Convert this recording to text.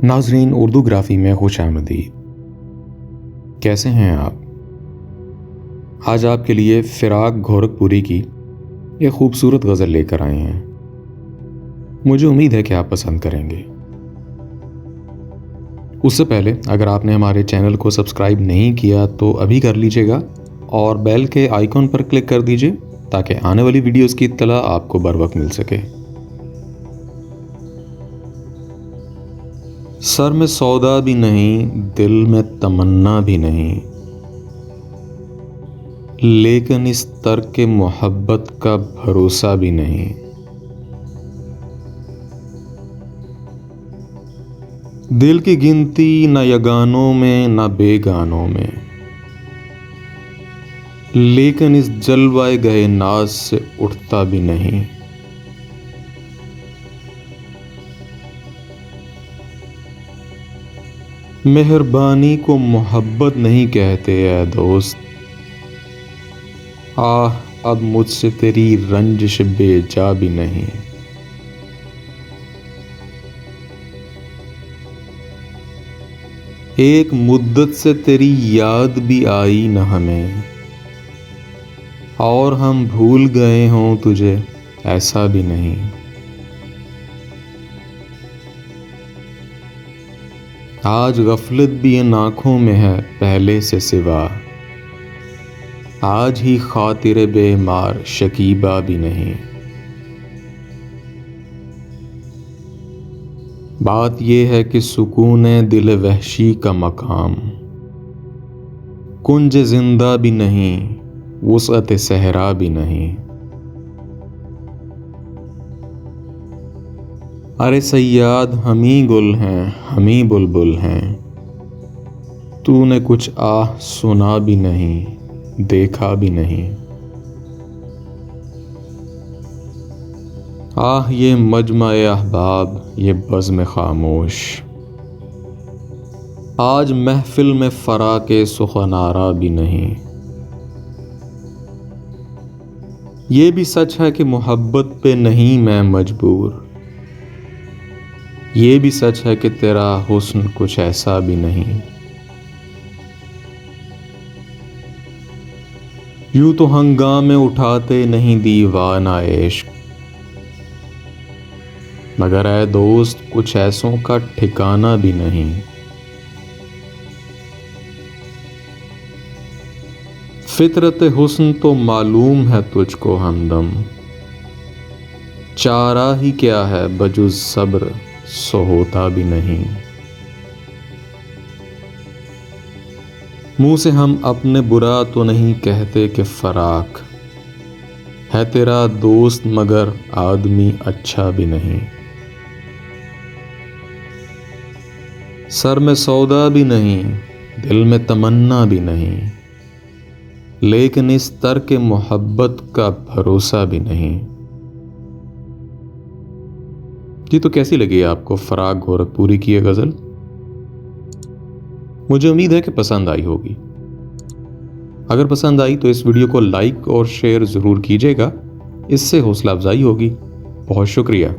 नाजरीन, उर्दूग्राफी में खुश आमदीद। कैसे हैं आप? आज आपके लिए फिराक गोरखपुरी की एक खूबसूरत गज़ल लेकर आए हैं। मुझे उम्मीद है कि आप पसंद करेंगे। उससे पहले अगर आपने हमारे चैनल को सब्सक्राइब नहीं किया तो अभी कर लीजिएगा और बेल के आइकॉन पर क्लिक कर दीजिए ताकि आने वाली वीडियोस की इत्तला आपको बर वक्त मिल सके। सर में सौदा भी नहीं, दिल में तमन्ना भी नहीं, लेकिन इस तर्क के मोहब्बत का भरोसा भी नहीं। दिल की गिनती न यगानों में न बेगानों में, लेकिन इस जलवाए गए नाज से उठता भी नहीं। मेहरबानी को मोहब्बत नहीं कहते ऐ दोस्त, अब मुझसे तेरी रंजिश बेजा भी नहीं। एक मुद्दत से तेरी याद भी आई न हमें, और हम भूल गए हों तुझे ऐसा भी नहीं। आज गफलत भी इन आँखों में है पहले से सिवा, आज ही खातिर बेमार शकीबा भी नहीं। बात यह है कि सुकून दिल वहशी का मकाम, कुंज जिंदा भी नहीं, वुसअत सहरा भी नहीं। अरे सयाद हम ही गुल हैं, हम ही बुलबुल हैं, तूने कुछ आह सुना भी नहीं, देखा भी नहीं। आह ये मजमा-ए अहबाब, ये बज़्म खामोश, आज महफिल में फराके सुखनारा भी नहीं। ये भी सच है कि मोहब्बत पे नहीं मैं मजबूर, ये भी सच है कि तेरा हुस्न कुछ ऐसा भी नहीं। यूं तो हंगामे उठाते नहीं दीवाना इश्क, मगर ऐ दोस्त कुछ ऐसों का ठिकाना भी नहीं। फितरत हुस्न तो मालूम है तुझको हमदम, चारा ही क्या है बजुज सब्र सो होता भी नहीं। मुंह से हम अपने बुरा तो नहीं कहते कि फराक है तेरा दोस्त, मगर आदमी अच्छा भी नहीं। सर में सौदा भी नहीं, दिल में तमन्ना भी नहीं, लेकिन इस तर्क मोहब्बत का भरोसा भी नहीं। जी, तो कैसी लगी आपको फिराक गोरखपुरी की ये गज़ल? मुझे उम्मीद है कि पसंद आई होगी। अगर पसंद आई तो इस वीडियो को लाइक और शेयर ज़रूर कीजिएगा, इससे हौसला अफजाई होगी। बहुत शुक्रिया।